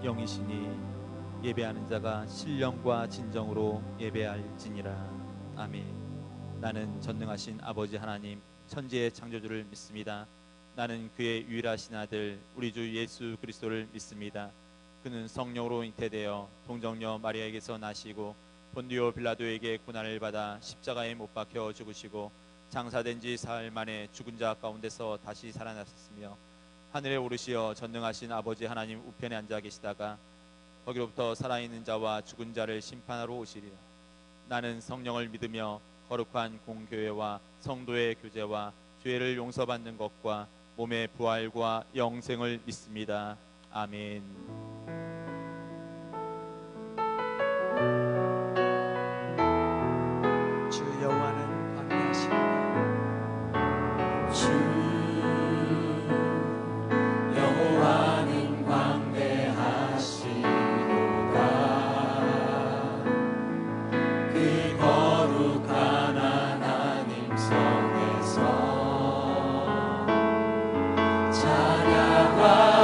영이시니 예배하는 자가 신령과 진정으로 예배할지니라. 아멘. 나는 전능하신 아버지 하나님 천지의 창조주를 믿습니다. 나는 그의 유일하신 아들 우리 주 예수 그리스도를 믿습니다. 그는 성령으로 잉태되어 동정녀 마리아에게서 나시고 본디오 빌라도에게 고난을 받아 십자가에 못 박혀 죽으시고 장사된 지 사흘 만에 죽은 자 가운데서 다시 살아나셨으며 하늘에 오르시어 전능하신 아버지 하나님 우편에 앉아 계시다가 거기로부터 살아있는 자와 죽은 자를 심판하러 오시리라. 나는 성령을 믿으며 거룩한 공교회와 성도의 교제와 죄를 용서받는 것과 몸의 부활과 영생을 믿습니다. 아멘. 주 여호와는 광대하시니 주 여호와는 광대하시도다. 그 거룩한 하나님 성에서 찬양할지어다.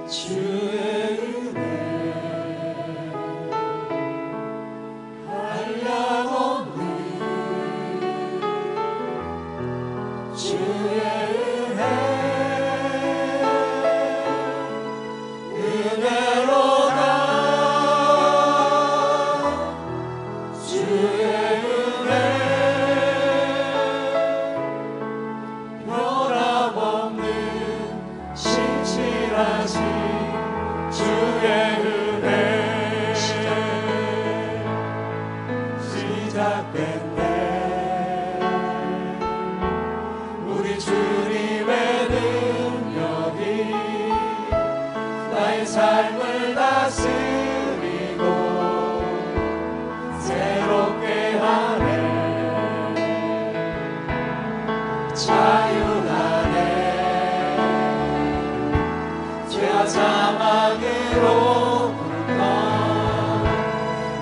주의 은혜 한량없는 주의 은혜 은혜로다 주의 은혜 변함없는 신실하신 주의 은혜 시작됐네 우리 주님의 능력이 나의 삶을 다스리고 새롭게 하네 자유하네 죄와 사망으로부터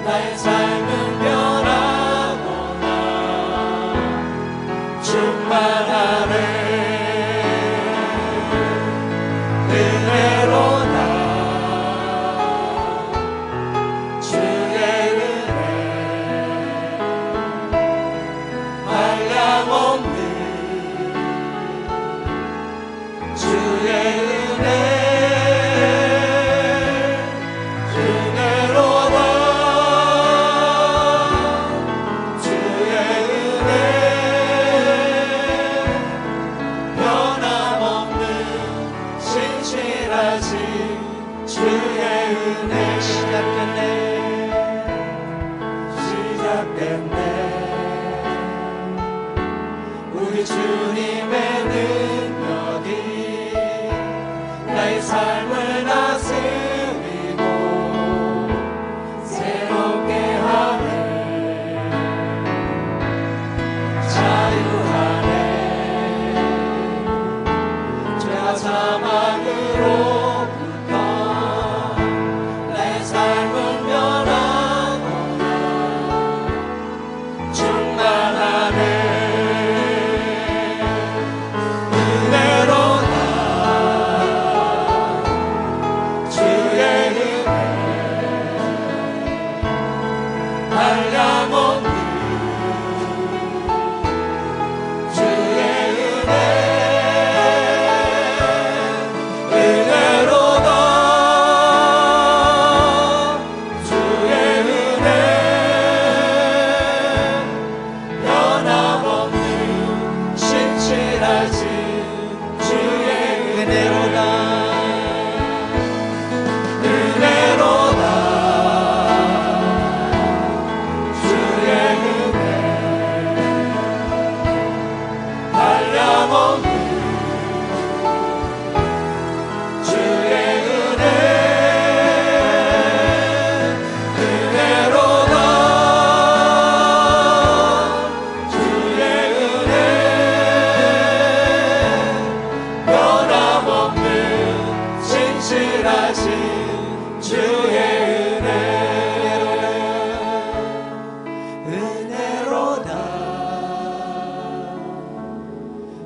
나의 삶은 변하구나 충만하네 은혜로다 주의 은혜 한량없는 주의 은혜 은혜로다 주의 은혜 변함없는 신실하신 주의 은혜 시작됐네 우리 주님의 능력이 나의 삶을 다스리고 새롭게 하네 자유하네 죄와 사망으로부터 나의 삶은 변하구나 충만하네 은혜로다 주의 은혜 한량없는 주의 은혜 은혜로다 주의 은혜 변함없는 신실하신 주의 은혜로다 은혜로다 주의 은혜 한량없는 주의 은혜 은혜로다 주의 은혜 변함없는 신실하신 주의 은혜 은혜로다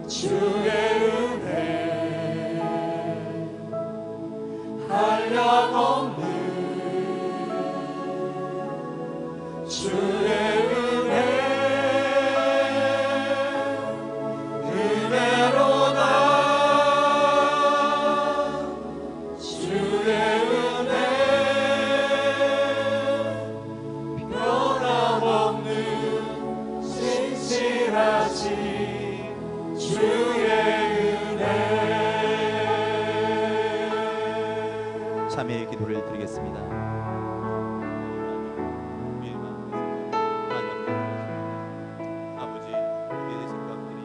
주의 은혜 한량없는 주의 은혜 은혜로다 주의 은혜 변함없는 신실하신 주의 은혜 참회의 기도를 드리겠습니다. 아버지, 우리의 생각들이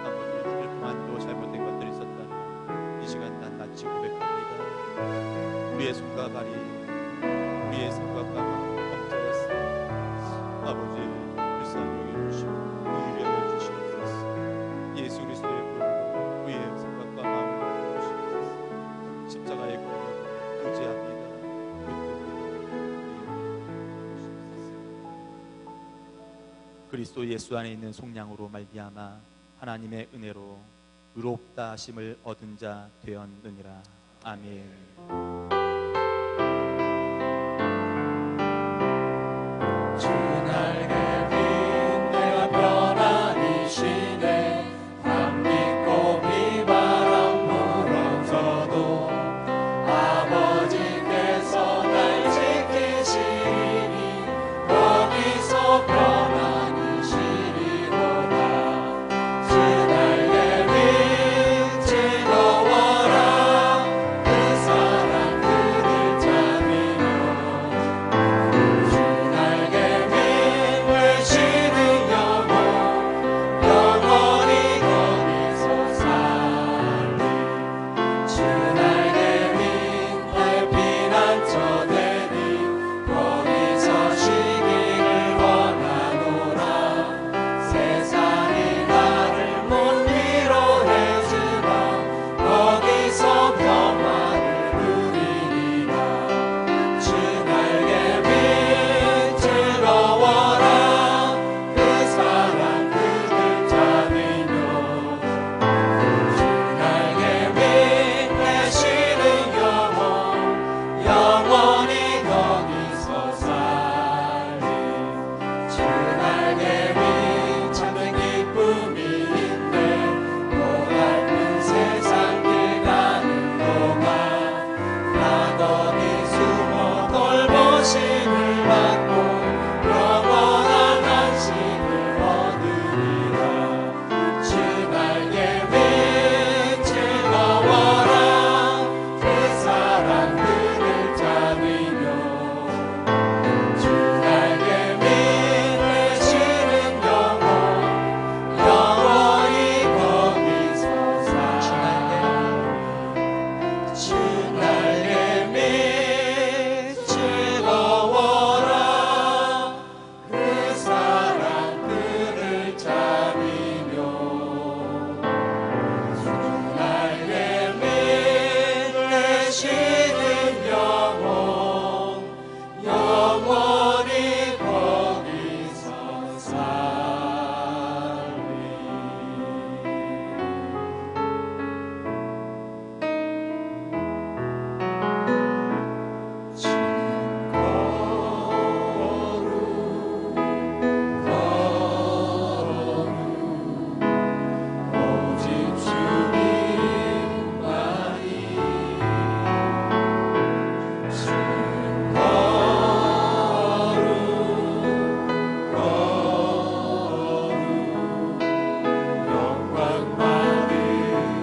아버지 주일 동안도 잘못된 것들이 있었다면 이 시간 낱낱이 고백합니다. 우리의 손과 발이 우리의 생각과 마음이 엉터렸습니다. 아버지 불쌍히 여겨주시고 의뢰하여 주시옵소서. 예수 그리스도의 불로 우리의 생각과 마음을 주시옵소서. 십자가의 권력 의지합니다. 그리스도 예수 안에 있는 속량으로 말미암아 하나님의 은혜로 의롭다 하심을 얻은 자 되었느니라. 아멘. 주 날개 빛 내가 편안히 쉬네 안 믿고 비바람 불어서도 아버지께서 날 지키시니 거기서 편안히 쉬리로다. 주 날개 빛 즐거워라 그 사랑 그들 잠이며 주 날개 빛 외치는 영혼 영원히 거기서 살리. 주 날개 빛 날 피난처 되니 거기서 쉬기를 원하노라. 세상이 나를 못 위로해주나 거기서 평화를 누리리라. 주 날개 빛 즐거워라 그 사랑 그들 잠이며 주 날개 빛 내쉬는 영혼 영원히 거기서 살리. 주 날개 빛 참된 기쁨이 있네 고달픈 세상 길 가는 동안 나 거기 숨어 돌보심을 받고 영원한 안식을 얻으리라. 주 날개 빛 즐거워라 그 사랑 그들 잠이며 주 날개 빛 내쉬는 영혼 영원히 거기서 살리. 주 날개 빛 즐거워라 그 사랑 그들 잠이며 주 날개 빛 내쉬는 영혼 영원히 거기서 살리. 오직 주님만이 영광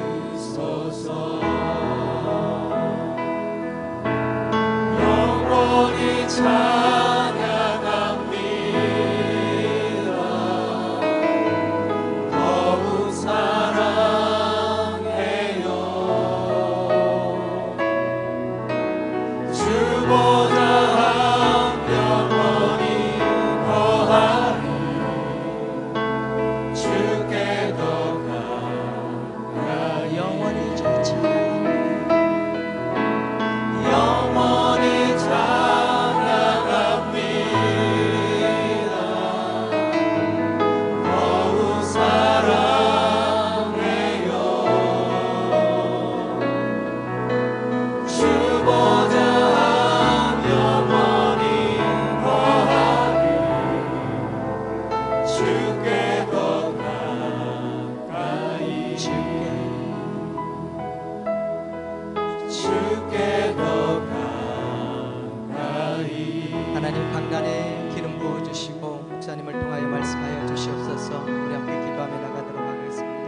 받으소서. 영원히 찬양합니다. 더욱 사랑해요. 주보다 영원히 거하리. 주께 더 가까이 영원히 좋잖아. 영원히 찬양합니다. 더욱 사랑해요. 주보다 영원히 거하리. 주께 더 가까이 주께 더 가까이. 하나님 강단에 기름 부어주시고 목사님을 통하여 말씀하여 주시옵소서. 우리 함께 기도하며 나가도록 하겠습니다.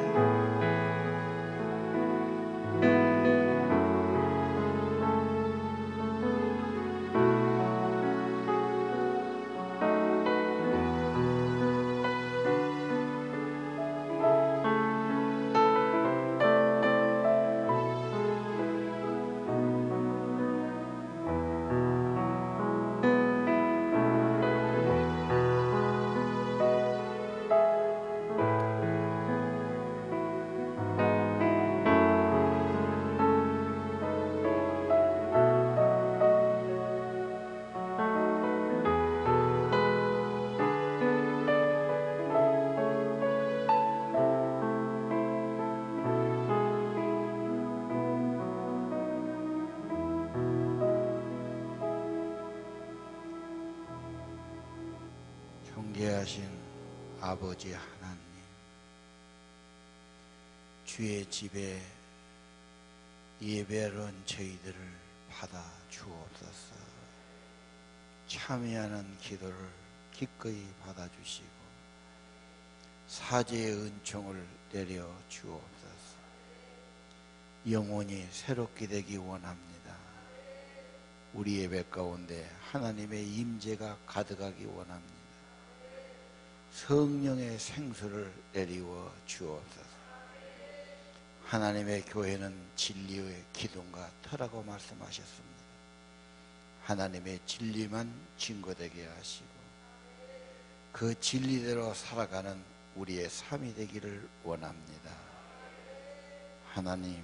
위대하신 아버지 하나님, 주의 집에 예배하러 온 저희들을 받아 주옵소서. 참여하는 기도를 기꺼이 받아주시고 사죄의 은총을 내려 주옵소서. 영혼이 새롭게 되기 원합니다. 우리 예배 가운데 하나님의 임재가 가득하기 원합니다. 성령의 생수를 내리워 주옵소서. 하나님의 교회는 진리의 기둥과 터라고 말씀하셨습니다. 하나님의 진리만 증거되게 하시고 그 진리대로 살아가는 우리의 삶이 되기를 원합니다. 하나님,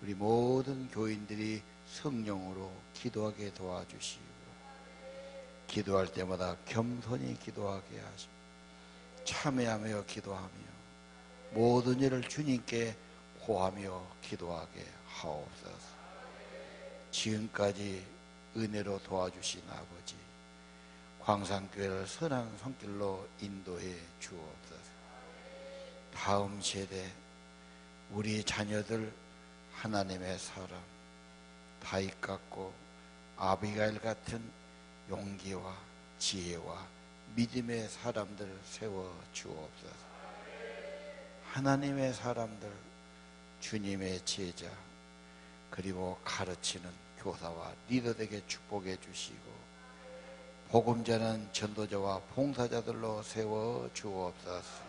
우리 모든 교인들이 성령으로 기도하게 도와주시고 기도할 때마다 겸손히 기도하게 하시고 참여하며 기도하며 모든 일을 주님께 고하며 기도하게 하옵소서. 지금까지 은혜로 도와주신 아버지, 광산교회를 선한 손길로 인도해 주옵소서. 다음 세대 우리 자녀들 하나님의 사람 다윗 같고 아비가일 같은 용기와 지혜와 믿음의 사람들을 세워 주옵소서. 하나님의 사람들, 주님의 제자, 그리고 가르치는 교사와 리더에게 축복해 주시고 복음 전하는 전도자와 봉사자들로 세워 주옵소서.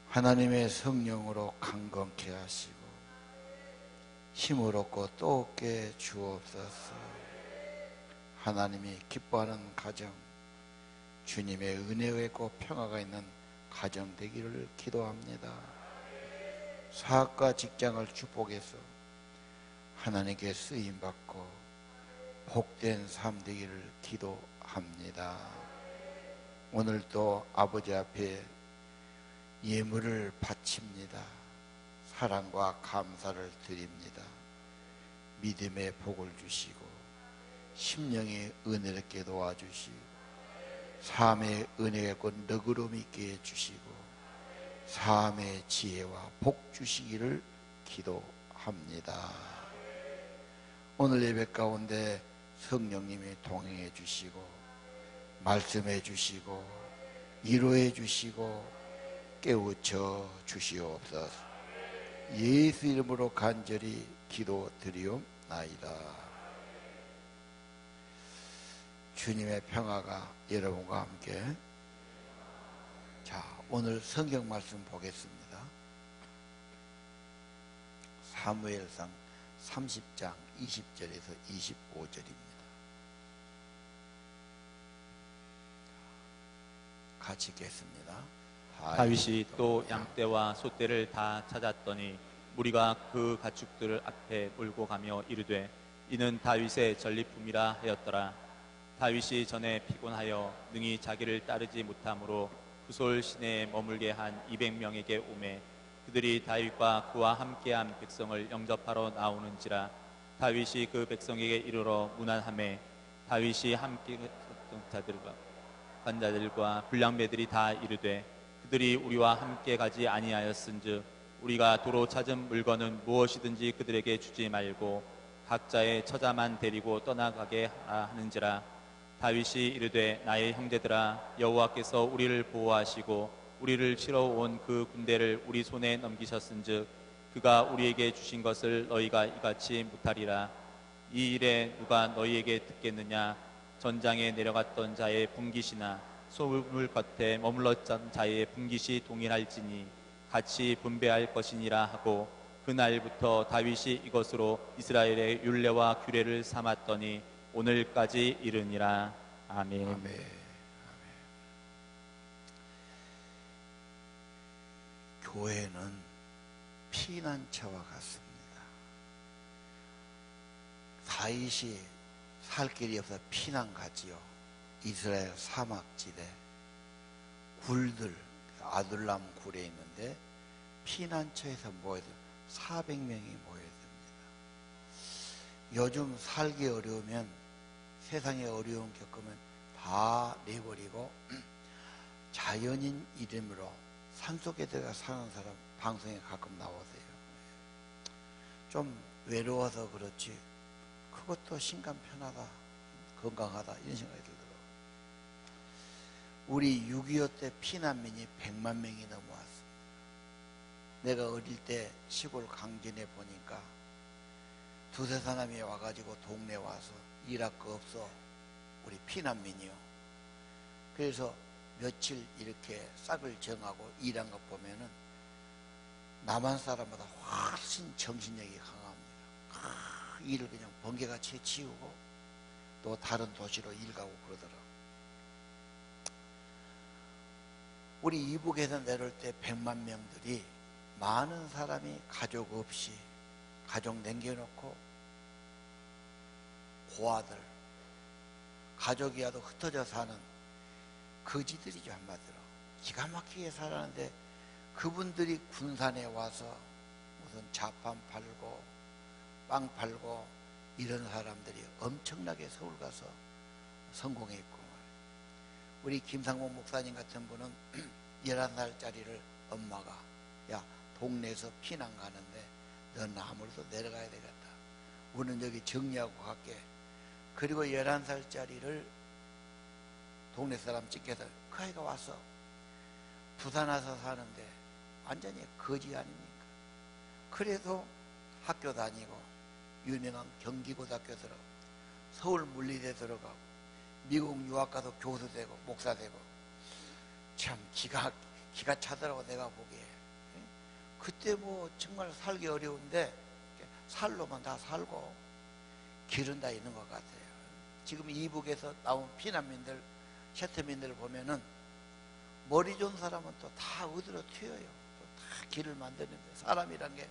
하나님의 성령으로 강건케 하시고 힘을 얻고 또 얻게 주옵소서. 하나님이 기뻐하는 가정, 주님의 은혜가 있고 평화가 있는 가정 되기를 기도합니다. 사업과 직장을 축복해서 하나님께 쓰임받고 복된 삶 되기를 기도합니다. 오늘도 아버지 앞에 예물을 바칩니다. 사랑과 감사를 드립니다. 믿음의 복을 주시고 심령의 은혜롭게 도와주시고 삶의 은혜가 있고 너그러움 있게 해주시고 삶의 지혜와 복 주시기를 기도합니다. 오늘 예배 가운데 성령님이 동행해 주시고 말씀해 주시고 위로해 주시고 깨우쳐 주시옵소서. 예수 이름으로 간절히 기도드리옵나이다. 주님의 평화가 여러분과 함께. 자, 오늘 성경 말씀 보겠습니다. 사무엘상 30장 20절에서 25절입니다. 같이 읽겠습니다. 다윗이 또 양떼와 소떼를 다 찾았더니 무리가 그 가축들을 앞에 몰고 가며 이르되 이는 다윗의 전리품이라 하였더라. 다윗이 전에 피곤하여 능히 자기를 따르지 못하므로 구솔 시내에 머물게 한 200명에게 오매 그들이 다윗과 그와 함께한 백성을 영접하러 나오는지라. 다윗이 그 백성에게 이르러 문안하매 다윗이 함께 했던 자들과 관자들과 불량배들이 다 이르되 그들이 우리와 함께 가지 아니하였은즉 우리가 도로 찾은 물건은 무엇이든지 그들에게 주지 말고 각자의 처자만 데리고 떠나가게 하라 하는지라. 다윗이 이르되 나의 형제들아, 여호와께서 우리를 보호하시고 우리를 치러 온 그 군대를 우리 손에 넘기셨은즉 그가 우리에게 주신 것을 너희가 이같이 못하리라. 이 일에 누가 너희에게 듣겠느냐? 전장에 내려갔던 자의 분깃이나 소물 겉에 머물렀던 자의 분깃이 동일할지니 같이 분배할 것이니라 하고 그날부터 다윗이 이것으로 이스라엘의 율례와 규례를 삼았더니 오늘까지 이르니라. 아멘. 아멘. 교회는 피난처와 같습니다. 다윗이 살 길이 없어 피난 가지요. 이스라엘 사막지대 굴들, 아둘람 굴에 있는데 피난처에서 모여서 400명이 모여야 됩니다. 요즘 살기 어려우면, 세상에 어려움 겪으면 다 내버리고 자연인 이름으로 산속에 들어가 사는 사람 방송에 가끔 나오세요. 좀 외로워서 그렇지 그것도 신간 편하다, 건강하다 이런 생각이 들더라고요. 우리 6.25 때 피난민이 100만 명이 넘어왔습니다. 내가 어릴 때 시골 강진에 보니까 두세 사람이 와가지고 동네 와서 일할 거 없어 우리 피난민이요. 그래서 며칠 이렇게 싹을 정하고 일한 것 보면은 남한 사람보다 훨씬 정신력이 강합니다. 일을 그냥 번개같이 치우고 또 다른 도시로 일 가고 그러더라고요. 우리 이북에서 내려올 때 100만 명들이 많은 사람이 가족 없이 가족 남겨놓고 고아들 가족이라도 흩어져 사는 거지들이죠. 한마디로 기가 막히게 살았는데 그분들이 군산에 와서 무슨 자판 팔고 빵 팔고 이런 사람들이 엄청나게 서울 가서 성공했고, 우리 김상봉 목사님 같은 분은 11살짜리를 엄마가 야 동네에서 피난 가는데 넌 아무래도 내려가야 되겠다, 우리는 여기 정리하고 갈게. 그리고 11살짜리를 동네 사람 찍혀서 그 아이가 와서 부산 와서 사는데 완전히 거지 아닙니까? 그래도 학교 다니고 유명한 경기고등학교 들어가고 서울 물리대 들어가고 미국 유학 가서 교수 되고 목사 되고 참 기가 차더라고 내가 보기에. 그때 뭐 정말 살기 어려운데 살로만 다 살고 길은 다 있는 것 같아요. 지금 이북에서 나온 피난민들 세트민들 보면은 머리 좋은 사람은 또 다 어디로 튀어요. 또 다 길을 만드는데 사람이란 게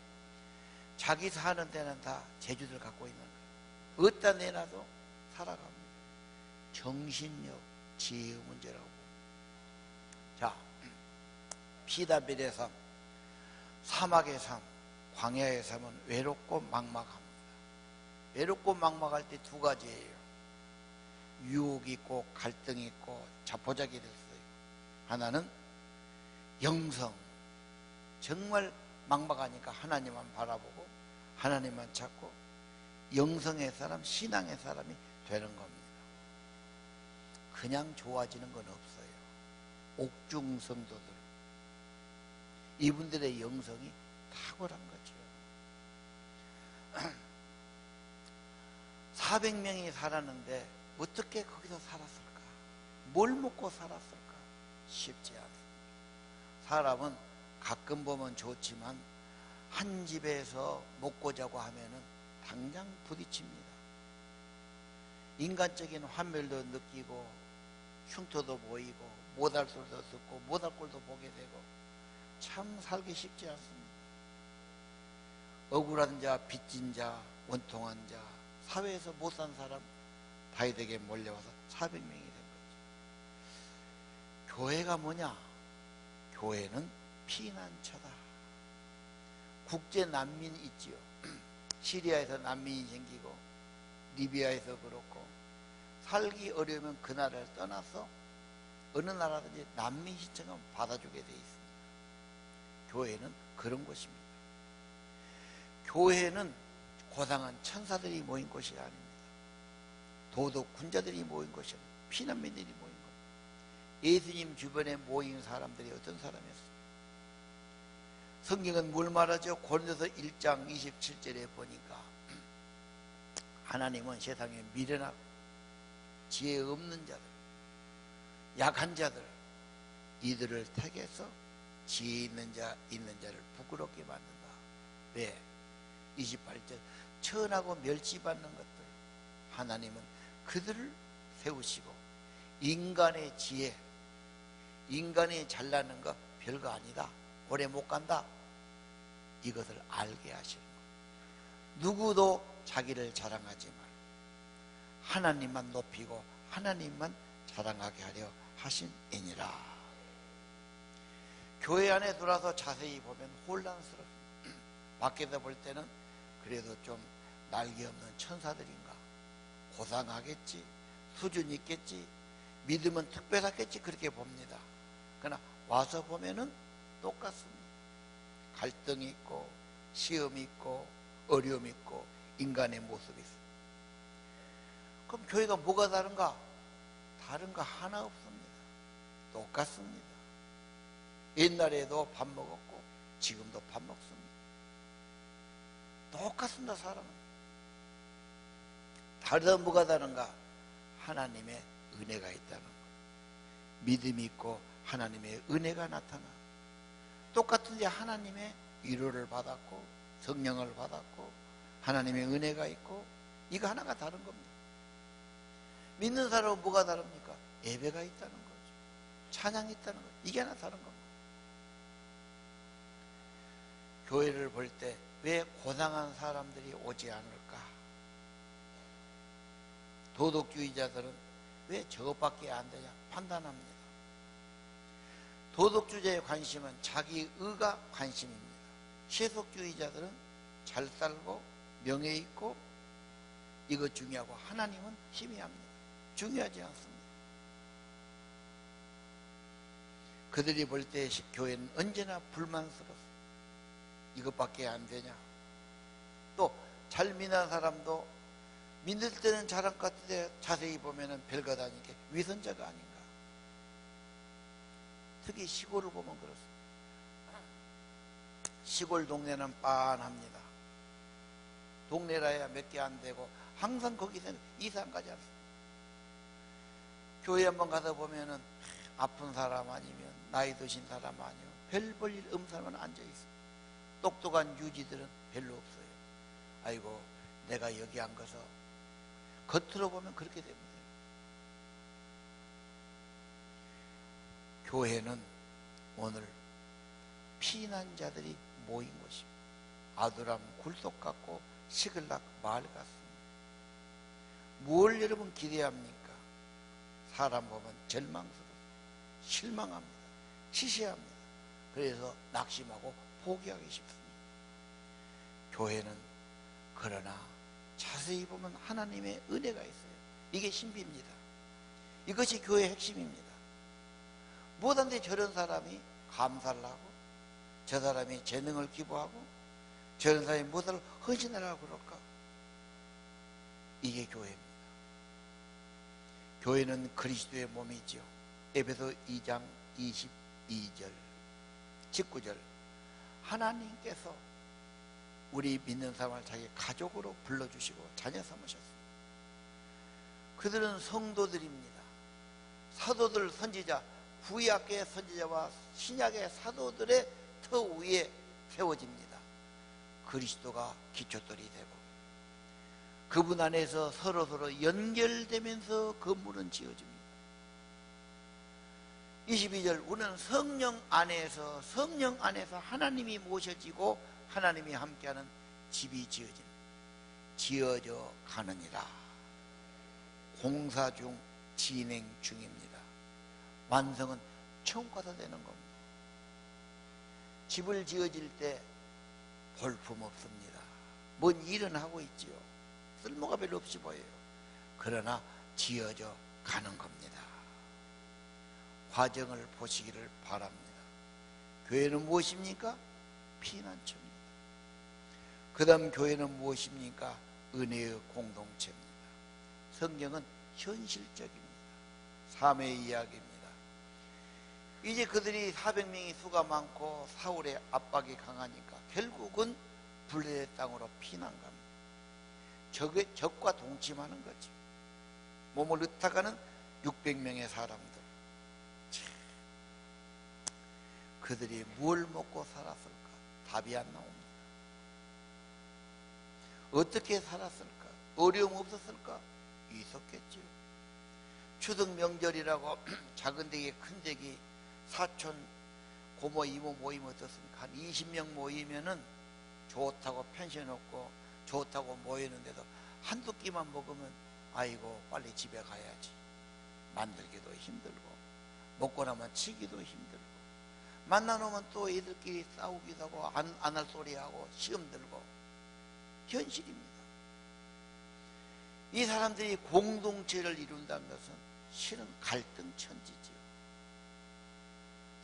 자기 사는 데는 다 재주들 갖고 있는 거예요. 어디다 내놔도 살아갑니다. 정신력, 지혜 문제라고. 자, 피다빌의 삶, 사막의 삶, 광야의 삶은 외롭고 막막합니다. 외롭고 막막할 때 두 가지예요. 유혹이 있고 갈등이 있고 자포자기 됐어요. 하나는 영성, 정말 막막하니까 하나님만 바라보고 하나님만 찾고 영성의 사람, 신앙의 사람이 되는 겁니다. 그냥 좋아지는 건 없어요. 옥중 성도들, 이분들의 영성이 탁월한 거죠. 400명이 살았는데 어떻게 거기서 살았을까? 뭘 먹고 살았을까? 쉽지 않습니다. 사람은 가끔 보면 좋지만 한 집에서 먹고 자고 하면은 당장 부딪힙니다. 인간적인 환멸도 느끼고 흉터도 보이고 못할 소리도 듣고 못할 꼴도 보게 되고 참 살기 쉽지 않습니다. 억울한 자, 빚진 자, 원통한 자, 사회에서 못 산 사람 다윗에게 몰려와서 400명이 된 거죠. 교회가 뭐냐? 교회는 피난처다. 국제 난민 있지요. 시리아에서 난민이 생기고 리비아에서 그렇고 살기 어려우면 그 나라를 떠나서 어느 나라든지 난민 신청하면 받아주게 돼 있습니다. 교회는 그런 곳입니다. 교회는 고상한 천사들이 모인 곳이 아닙니다. 도덕 군자들이 모인 곳이 아닙니다. 피난민들이 모인 곳. 예수님 주변에 모인 사람들이 어떤 사람이었습니까? 성경은 뭘 말하죠? 고린도서 1장 27절에 보니까 하나님은 세상에 미련하고 지혜 없는 자들, 약한 자들, 이들을 택해서 지혜 있는 자를 부끄럽게 만든다. 왜? 28절 천하고 멸시받는 것들, 하나님은 그들을 세우시고 인간의 지혜, 인간이 잘나는 거 별거 아니다, 오래 못 간다, 이것을 알게 하시는 거예요. 누구도 자기를 자랑하지 말고 하나님만 높이고 하나님만 자랑하게 하려 하심이니라. 교회 안에 들어와서 자세히 보면 혼란스럽습니다. 밖에서 볼 때는 그래도 좀 날개 없는 천사들인가, 고상하겠지, 수준 있겠지, 믿으면 특별하겠지 그렇게 봅니다. 그러나 와서 보면은 똑같습니다. 갈등이 있고 시험이 있고 어려움이 있고 인간의 모습이 있어요. 그럼 교회가 뭐가 다른가? 다른 거 하나 없습니다. 똑같습니다. 옛날에도 밥 먹었고 지금도 밥 먹습니다. 똑같습니다. 사람은. 다르다 뭐가 다른가? 하나님의 은혜가 있다는 것. 믿음이 있고 하나님의 은혜가 나타나. 똑같은데 하나님의 위로를 받았고 성령을 받았고 하나님의 은혜가 있고 이거 하나가 다른 겁니다. 믿는 사람은 뭐가 다릅니까? 예배가 있다는 거죠. 찬양이 있다는 거죠. 이게 하나 다른 겁니다. 교회를 볼 때 왜 고상한 사람들이 오지 않을까? 도덕주의자들은 왜 저것밖에 안 되냐 판단합니다. 도덕주의자의 관심은 자기 의가 관심입니다. 세속주의자들은 잘 살고 명예 있고 이거 중요하고 하나님은 희미합니다. 중요하지 않습니다. 그들이 볼 때 교회는 언제나 불만스럽습니다. 이것밖에 안 되냐. 또 잘 믿는 사람도 믿을 때는 잘한 것 같은데 자세히 보면은 별것 아니게 위선자가 아닌가. 특히 시골을 보면 그렇습니다. 시골 동네는 빤합니다. 동네라야 몇 개 안 되고 항상 거기서는 이상 가지 않습니다. 교회 한번 가서 보면은 아픈 사람 아니면 나이 드신 사람 아니면 별 볼 일 없는 사람은 앉아있어요. 똑똑한 유지들은 별로 없어요. 아이고 내가 여기 앉아서 겉으로 보면 그렇게 됩니다. 교회는 오늘 피난자들이 모인 곳입니다. 아두람 굴속 같고 시글락 마을 같습니다. 뭘 여러분 기대합니까? 사람 보면 절망스럽습니다. 실망합니다. 시시합니다. 그래서 낙심하고 포기하기 쉽습니다. 교회는 그러나 자세히 보면 하나님의 은혜가 있어요. 이게 신비입니다. 이것이 교회의 핵심입니다. 무엇한테 저런 사람이 감사를 하고 저 사람이 재능을 기부하고 저런 사람이 무엇을 헌신하라고 그럴까? 이게 교회입니다. 교회는 그리스도의 몸이지요. 에베소 2장 22절 19절 하나님께서 우리 믿는 사람을 자기 가족으로 불러주시고 자녀 삼으셨습니다. 그들은 성도들입니다. 사도들, 선지자, 구약의 선지자와 신약의 사도들의 터 위에 세워집니다. 그리스도가 기초돌이 되고 그분 안에서 서로서로 연결되면서 건물은 지어집니다. 22절 우리는 성령 안에서 하나님이 모셔지고 하나님이 함께하는 집이 지어져 가느니라. 공사 중 진행 중입니다. 완성은 처음 가서 되는 겁니다. 집을 지어질 때 볼품 없습니다. 뭔 일은 하고 있지요. 쓸모가 별로 없이 보여요. 그러나 지어져 가는 겁니다. 과정을 보시기를 바랍니다. 교회는 무엇입니까? 피난처입니다. 그 다음 교회는 무엇입니까? 은혜의 공동체입니다. 성경은 현실적입니다. 삶의 이야기입니다. 이제 그들이 400명이 수가 많고 사울의 압박이 강하니까 결국은 블레셋 땅으로 피난 갑니다. 적과 동침하는 거죠. 몸을 흩어가는 600명의 사람들. 그들이 뭘 먹고 살았을까? 답이 안 나옵니다. 어떻게 살았을까? 어려움 없었을까? 있었겠지요. 추석 명절이라고 작은 댁에 큰 댁이 사촌 고모 이모 모임 어떻습니까? 한 20명 모이면은 좋다고 펜션 없고 좋다고 모이는데도 한두 끼만 먹으면 아이고 빨리 집에 가야지. 만들기도 힘들고 먹고 나면 치기도 힘들고 만나놓으면 또 애들끼리 싸우기도 하고 안 할 소리하고 시험 들고 현실입니다. 이 사람들이 공동체를 이룬다는 것은 실은 갈등 천지지요.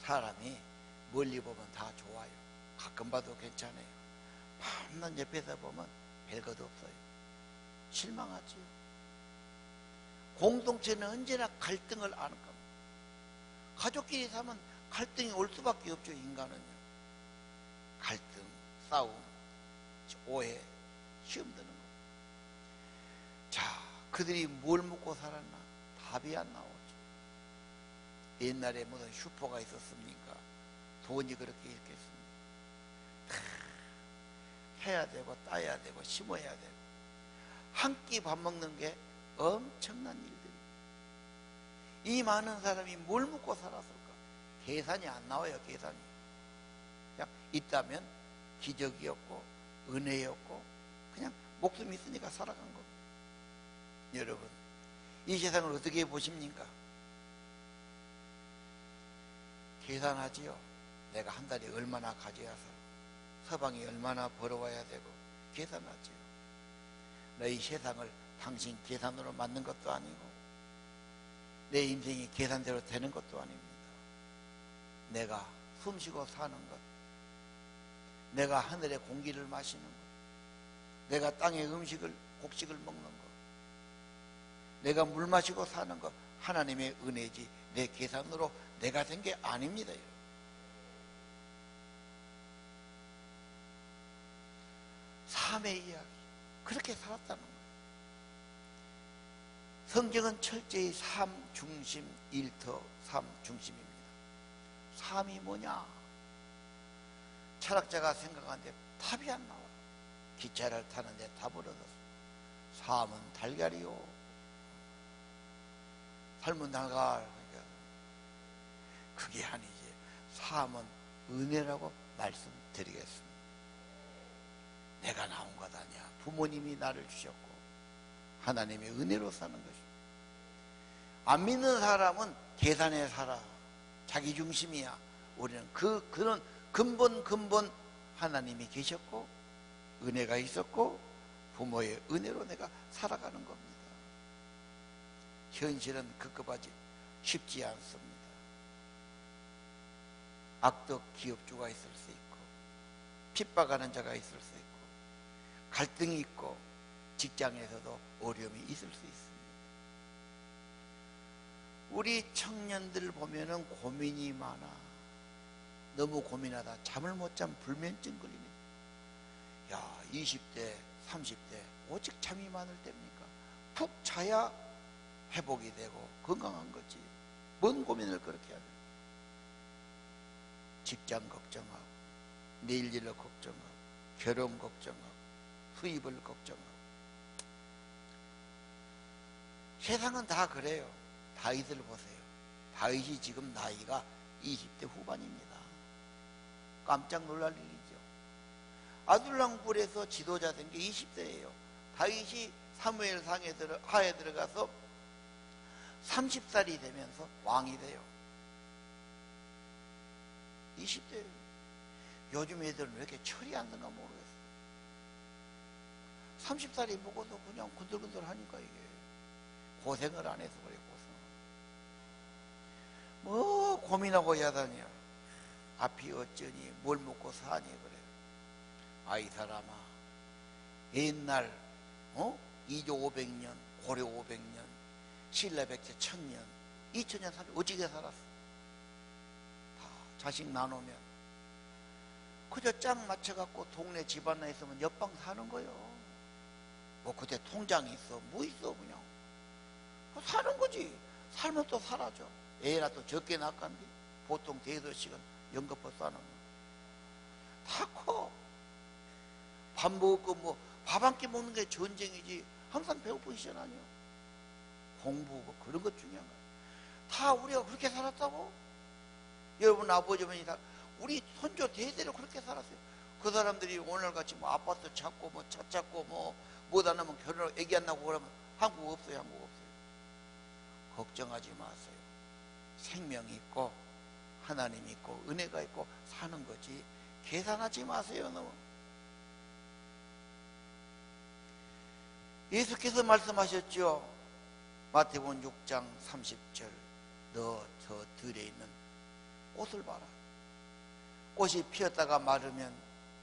사람이 멀리 보면 다 좋아요. 가끔 봐도 괜찮아요. 밤낮 옆에서 보면 별것 없어요. 실망하지요. 공동체는 언제나 갈등을 아는 겁니다. 가족끼리 사면 갈등이 올 수밖에 없죠. 인간은요. 갈등, 싸움, 오해, 시험 드는 거. 자, 그들이 뭘 먹고 살았나? 답이 안 나오죠. 옛날에 무슨 슈퍼가 있었습니까? 돈이 그렇게 있겠습니까? 해야 되고 따야 되고 심어야 되고 한 끼 밥 먹는 게 엄청난 일들이. 이 많은 사람이 뭘 먹고 살았을까? 계산이 안 나와요. 계산이 그냥 있다면 기적이었고 은혜였고 그냥 목숨이 있으니까 살아간 겁니다. 여러분, 이 세상을 어떻게 보십니까? 계산하지요. 내가 한 달에 얼마나 가져야서 서방이 얼마나 벌어와야 되고 계산하지요. 너희 세상을 당신 계산으로 만든 것도 아니고 내 인생이 계산대로 되는 것도 아닙니다. 내가 숨쉬고 사는 것, 내가 하늘의 공기를 마시는 것, 내가 땅의 곡식을 먹는 것, 내가 물 마시고 사는 것, 하나님의 은혜지 내 계산으로 내가 된 게 아닙니다. 삶의 이야기, 그렇게 살았다는 거예요. 성경은 철저히 삶 중심, 일터 삶 중심입니다. 삶이 뭐냐? 철학자가 생각하는데 답이 안 나와요. 기차를 타는데 답을 얻었어요. 삶은 달걀이요. 삶은 달걀. 그게 아니지. 삶은 은혜라고 말씀드리겠습니다. 내가 나온 것 아니야. 부모님이 나를 주셨고 하나님의 은혜로 사는 것입니다. 안 믿는 사람은 계산에 살아. 자기 중심이야. 우리는 그런 근본 하나님이 계셨고 은혜가 있었고 부모의 은혜로 내가 살아가는 겁니다. 현실은 급급하지 쉽지 않습니다. 악덕 기업주가 있을 수 있고 핍박하는 자가 있을 수 있고 갈등이 있고 직장에서도 어려움이 있을 수 있습니다. 우리 청년들 보면은 고민이 많아. 너무 고민하다 잠을 못 자면 불면증 걸리네. 야, 20대 30대 오직 잠이 많을 때입니까? 푹 자야 회복이 되고 건강한 거지. 뭔 고민을 그렇게 해야 돼? 직장 걱정하고 내일 일을 걱정하고 결혼 걱정하고 수입을 걱정하고. 세상은 다 그래요. 다윗을 보세요. 다윗이 지금 나이가 20대 후반입니다. 깜짝 놀랄 일이죠. 아둘람 굴에서 지도자 된 게 20대예요. 다윗이 사무엘 하에 들어가서 30살이 되면서 왕이 돼요. 20대예요. 요즘 애들은 왜 이렇게 철이 안 드나 모르겠어요. 30살이 먹어도 그냥 군들군들 하니까 이게 고생을 안 해서 그래. 뭐 고민하고 야단이야. 앞이 어쩌니 뭘 먹고 사니 그래. 아이 사람아, 옛날 2조 500년 고려 500년 신라 백제 1000년 2000년 3000년 어찌게 살았어. 다 자식 나누면 그저 짝 맞춰갖고 동네 집안 내 있으면 옆방 사는 거요. 뭐 그때 통장이 있어 뭐 있어 그냥 사는 거지. 살면 또 살아죠. 애나 또 적게 낳았간디 보통 대여섯씩은 연거푸 싸는 거. 다 커. 밥 먹고 뭐 밥 한 끼 먹는 게 전쟁이지. 항상 배고프시잖아요. 공부고 그런 것 중요한 거야. 다 우리가 그렇게 살았다고? 여러분 아버지 어머니 다 우리 손주 대대로 그렇게 살았어요. 그 사람들이 오늘같이 뭐 아파트 찾고 뭐 차 찾고 뭐 못하면 결혼 애기 안 나고 그러면 한국 없어요. 한국 없어요. 걱정하지 마세요. 생명이 있고 하나님이 있고 은혜가 있고 사는 거지 계산하지 마세요. 너무. 예수께서 말씀하셨죠. 마태복음 6장 30절 너 저 들에 있는 꽃을 봐라. 꽃이 피었다가 마르면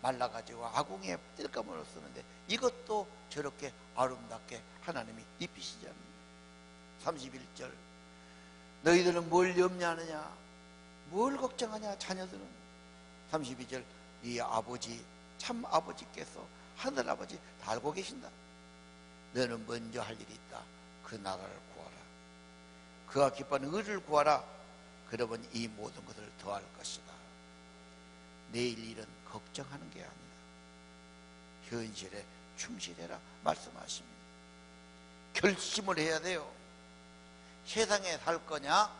말라가지고 아궁이에 뜰감으로 쓰는데 이것도 저렇게 아름답게 하나님이 입히시지 않느냐. 31절 너희들은 뭘 염려하느냐, 뭘 걱정하냐 자녀들은. 32절 네 아버지 참 아버지께서 하늘아버지 다 알고 계신다. 너는 먼저 할 일이 있다. 그 나라를 구하라. 그가 기뻐하는 의를 구하라. 그러면 이 모든 것을 더할 것이다. 내일 일은 걱정하는 게 아니다. 현실에 충실해라 말씀하십니다. 결심을 해야 돼요. 세상에 살 거냐,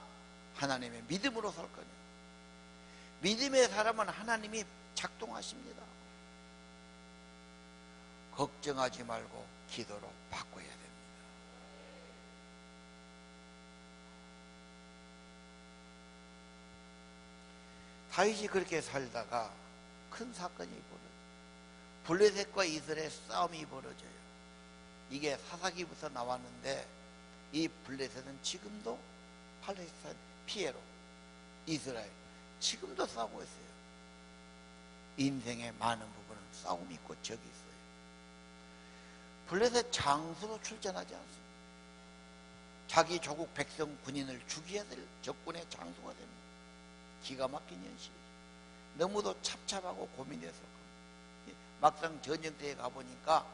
하나님의 믿음으로 살 거냐. 믿음의 사람은 하나님이 작동하십니다. 걱정하지 말고 기도로 바꿔야 됩니다. 다윗이 그렇게 살다가 큰 사건이 벌어져요. 블레셋과 이스라엘 싸움이 벌어져요. 이게 사사기부터 나왔는데 이 블레셋은 지금도 팔레스타인 피해로 이스라엘 지금도 싸우고 있어요. 인생의 많은 부분은 싸움이 있고 적이 있어요. 블레셋 장수로 출전하지 않습니다. 자기 조국 백성 군인을 죽여야 될 적군의 장수가 됩니다. 기가 막힌 현실이죠. 너무도 찹찹하고 고민해서 막상 전쟁터에 가보니까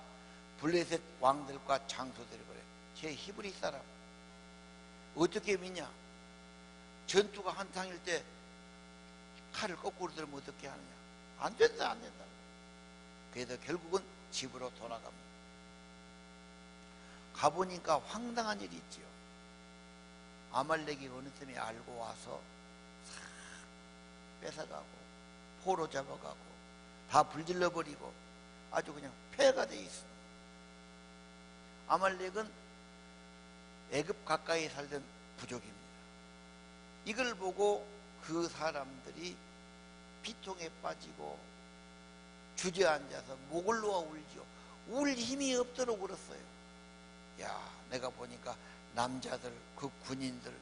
블레셋 왕들과 장수들이 그래. 제 히브리 사람 어떻게 믿냐? 전투가 한창일 때 칼을 거꾸로 들면 어떻게 하느냐? 안 된다, 안 된다. 그래서 결국은 집으로 돌아갑니다. 가보니까 황당한 일이 있지요. 아말렉이 어느 틈에 알고 와서 싹 뺏어가고 포로 잡아가고 다 불질러버리고 아주 그냥 폐해가 돼 있어. 아말렉은 애굽 가까이 살던 부족입니다. 이걸 보고 그 사람들이 비통에 빠지고 주저앉아서 목을 놓아 울지요. 울 힘이 없도록 울었어요. 야, 내가 보니까 남자들, 그 군인들,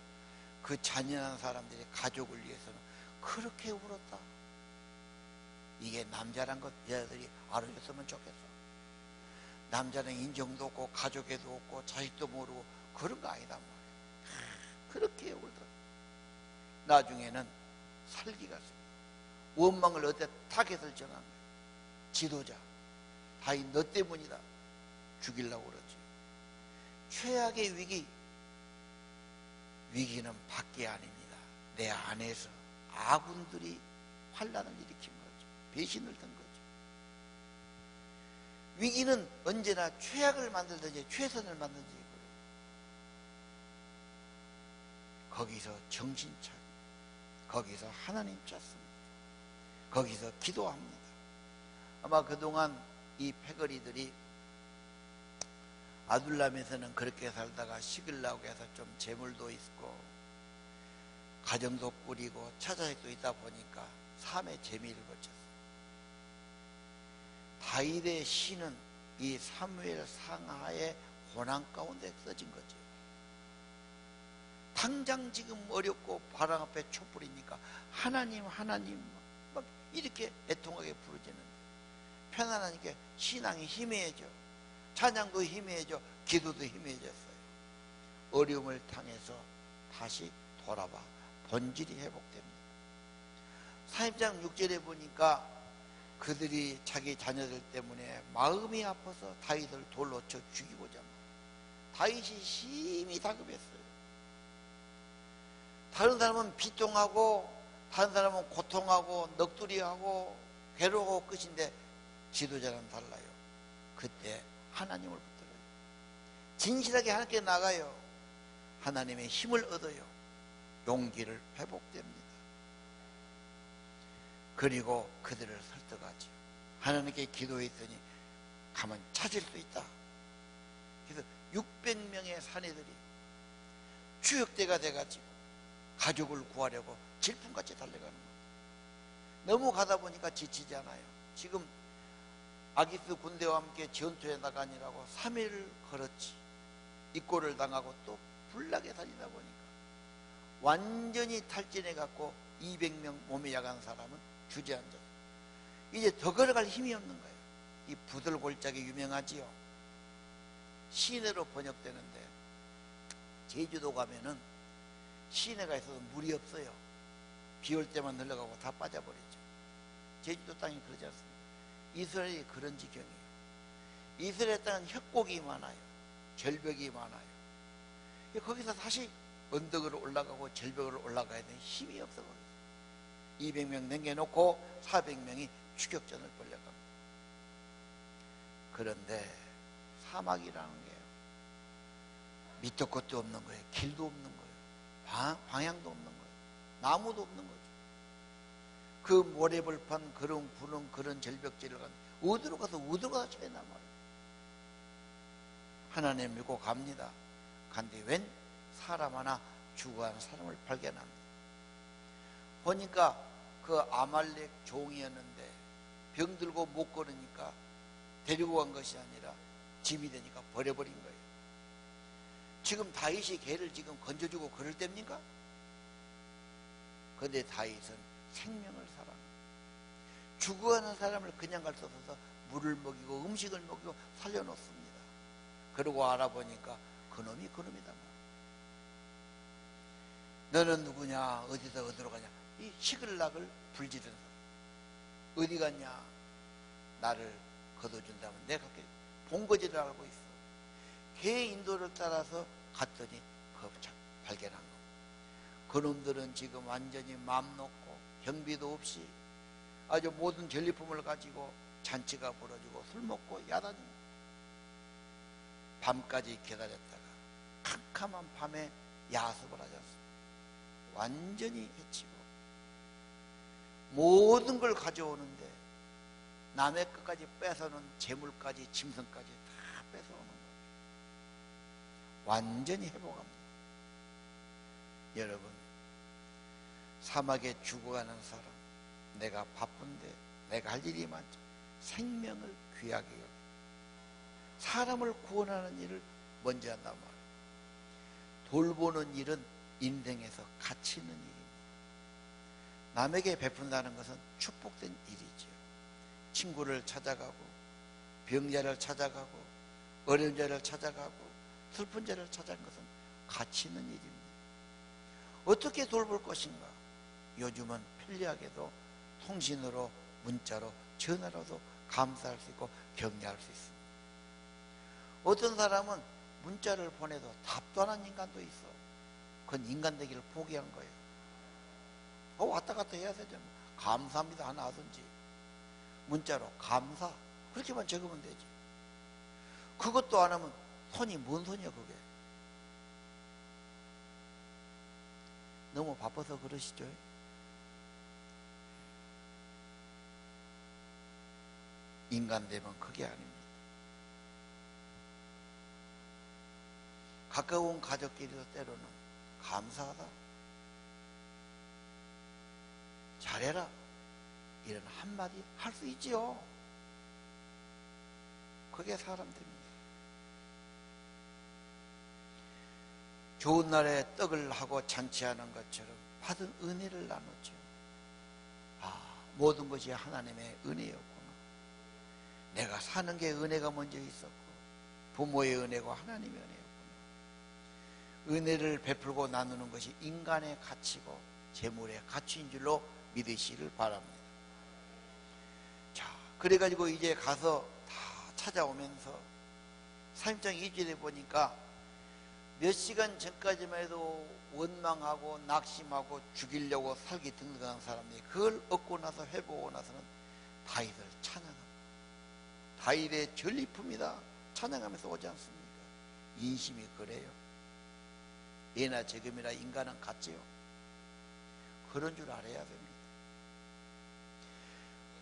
그 잔인한 사람들이 가족을 위해서는 그렇게 울었다. 이게 남자란 것 여자들이 알아줬으면 좋겠어. 남자는 인정도 없고 가족에도 없고 자식도 모르고 그런 거 아니다 말이야. 그렇게 울더라. 나중에는 살기가 습니다. 원망을 어때 타겟을 정한 거예요. 지도자 다윗 너 때문이다. 죽이려고 그러지. 최악의 위기는 밖이 아닙니다. 내 안에서 아군들이 환란을 일으킨 거죠. 배신을 든 거죠. 위기는 언제나 최악을 만들든지 최선을 만들든지 그래요. 거기서 정신 차려. 거기서 하나님 찾습니다. 거기서 기도합니다. 아마 그동안 이 패거리들이 아둘람에서는 그렇게 살다가 시글라고 해서 좀 재물도 있고 가정도 꾸리고 처자식도 있다 보니까 삶의 재미를 거쳤어요. 다윗의 시는 이 사무엘 상하의 고난 가운데 써진 거죠. 당장 지금 어렵고 바람 앞에 촛불이니까 하나님 막 이렇게 애통하게 부르지는데 편안하니까 신앙이 희미해져. 찬양도 희미해져. 기도도 희미해졌어요. 어려움을 당해서 다시 돌아봐 본질이 회복됩니다. 4장 6절에 보니까 그들이 자기 자녀들 때문에 마음이 아파서 다윗을 돌로 쳐 죽이고자 합니다. 다윗이 심히 다급했어요. 다른 사람은 비통하고 다른 사람은 고통하고 넋두리하고 괴로워하고 끝인데 지도자는 달라요. 그때 하나님을 붙들어요. 진실하게 하나님께 나가요. 하나님의 힘을 얻어요. 용기를 회복됩니다. 그리고 그들을 설득하죠. 하나님께 기도했더니 가면 찾을 수 있다. 그래서 600명의 사내들이 추역대가 돼가지고 가족을 구하려고 질풍같이 달려가는 거예요. 너무 가다 보니까 지치지 않아요. 지금 아기스 군대와 함께 전투에 나가니라고 3일을 걸었지. 입고를 당하고 또 불나게 살리다 보니까 완전히 탈진해 갖고 200명 몸에 약한 사람은 주저앉아서 이제 더 걸어갈 힘이 없는 거예요. 이 부들골짜기 유명하지요. 시내로 번역되는데 제주도 가면은 시내가 있어서 물이 없어요. 비 올 때만 흘러가고 다 빠져버리죠. 제주도 땅이 그러지 않습니까? 이스라엘이 그런 지경이에요. 이스라엘 땅은 협곡이 많아요. 절벽이 많아요. 거기서 다시 언덕으로 올라가고 절벽으로 올라가야 되는 힘이 없어 거기서. 200명 남겨놓고 400명이 추격전을 벌려갑니다. 그런데 사막이라는 게 밑도 끝도 없는 거예요. 길도 없는 거예요. 방향도 없는 거예요. 나무도 없는 거죠. 그 모래벌판 그런 구름 그런 절벽지를 가는 어디로 가서 쳐야 말이에요. 하나님 믿고 갑니다. 간데 웬 사람 하나 죽어가는 사람을 발견합니다. 보니까 그 아말렉 종이었는데 병들고 못 걸으니까 데리고 간 것이 아니라 짐이 되니까 버려버린 거예요. 지금 다윗이 걔를 지금 건져주고 그럴 때입니까? 그런데 다윗은 생명을 사랑합니다. 죽어가는 사람을 그냥 갈 수 없어서 물을 먹이고 음식을 먹이고 살려놓습니다. 그러고 알아보니까 그놈이 그놈이다. 너는 누구냐? 어디서 어디로 가냐? 이 시글락을 불지른 사람. 어디 갔냐? 나를 거둬준다면 내가 그렇게 본거지를 알고 있어. 걔 인도를 따라서 갔더니 발견한 거. 그놈들은 지금 완전히 맘 놓고 경비도 없이 아주 모든 전리품을 가지고 잔치가 벌어지고 술 먹고 야단입니다. 밤까지 기다렸다가 캄캄한 밤에 야습을 하지 않습니다. 완전히 해치고 모든 걸 가져오는데 남의 것까지 뺏어놓은 재물까지 짐승까지 다 뺏어오는 거예요. 완전히 회복합니다. 여러분, 사막에 죽어가는 사람, 내가 바쁜데 내가 할 일이 많죠. 생명을 귀하게 여겨 사람을 구원하는 일을 먼저 한단 말이에요. 돌보는 일은 인생에서 가치 있는 일입니다. 남에게 베푼다는 것은 축복된 일이지요. 친구를 찾아가고 병자를 찾아가고 어려운 자를 찾아가고 슬픈 자를 찾아가는 것은 가치 있는 일입니다. 어떻게 돌볼 것인가? 요즘은 편리하게도 통신으로 문자로 전화로도 감사할 수 있고 격려할 수 있습니다. 어떤 사람은 문자를 보내도 답도 안 하는 인간도 있어. 그건 인간 되기를 포기한 거예요. 왔다 갔다 해야 되죠. 감사합니다 하나 하든지 문자로 감사 그렇게만 적으면 되지. 그것도 안 하면 손이 뭔 손이야 그게. 너무 바빠서 그러시죠. 인간 되면 그게 아닙니다. 가까운 가족끼리도 때로는 감사하다, 잘해라 이런 한마디 할 수 있지요. 그게 사람 됩니다. 좋은 날에 떡을 하고 잔치하는 것처럼 받은 은혜를 나누죠. 모든 것이 하나님의 은혜였구나. 내가 사는 게 은혜가 먼저 있었고 부모의 은혜고 하나님의 은혜였구나. 은혜를 베풀고 나누는 것이 인간의 가치고 재물의 가치인 줄로 믿으시기를 바랍니다. 자, 그래가지고 이제 가서 다 찾아오면서 3장 2절에 보니까 몇 시간 전까지만 해도 원망하고 낙심하고 죽이려고 살기 등등한 사람들이 그걸 얻고 나서 회복하고 나서는 다윗을 찬양합니다. 다윗의 전리품이다 찬양하면서 오지 않습니까? 인심이 그래요. 예나 지금이나 인간은 같지요. 그런 줄 알아야 됩니다.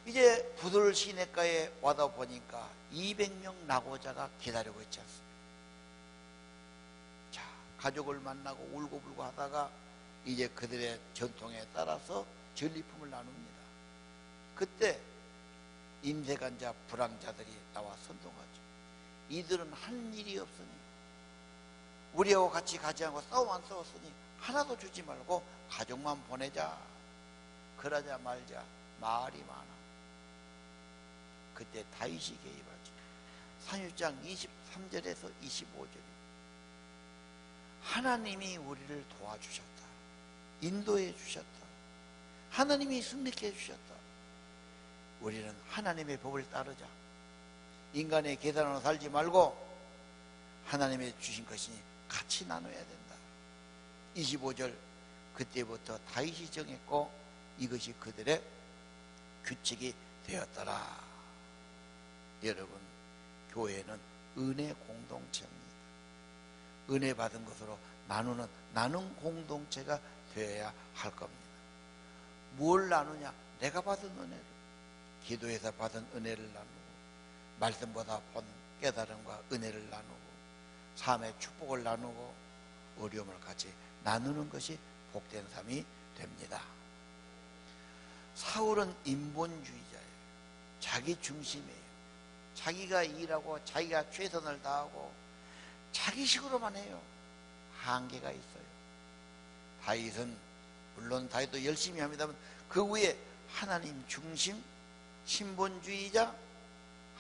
이제 부들 시내가에 와다 보니까 200명 낙오자가 기다리고 있지 않습니까? 자, 가족을 만나고 울고불고 하다가 이제 그들의 전통에 따라서 전리품을 나눕니다. 그때 임세간자 불황자들이 나와 선동하죠. 이들은 한 일이 없으니 우리하고 같이 가지 않고 싸웠으니 하나도 주지 말고 가족만 보내자. 그러자 말자 말이 많아. 그때 다윗이 개입하지. 36장 23절에서 25절이 하나님이 우리를 도와주셨다. 인도해 주셨다. 하나님이 승리케 해주셨다. 우리는 하나님의 법을 따르자. 인간의 계산으로 살지 말고 하나님의 주신 것이니 같이 나눠야 된다. 25절 그때부터 다윗이 정했고 이것이 그들의 규칙이 되었더라. 여러분, 교회는 은혜 공동체입니다. 은혜 받은 것으로 나누는 공동체가 되어야 할 겁니다. 뭘 나누냐? 내가 받은 은혜를, 기도에서 받은 은혜를 나누고, 말씀보다 본 깨달음과 은혜를 나누고, 삶의 축복을 나누고, 어려움을 같이 나누는 것이 복된 삶이 됩니다. 사울은 인본주의자예요. 자기 중심이에요. 자기가 일하고 자기가 최선을 다하고 자기식으로만 해요. 한계가 있어요. 다윗은 물론 다윗도 열심히 합니다만 그 위에 하나님 중심, 신본주의자,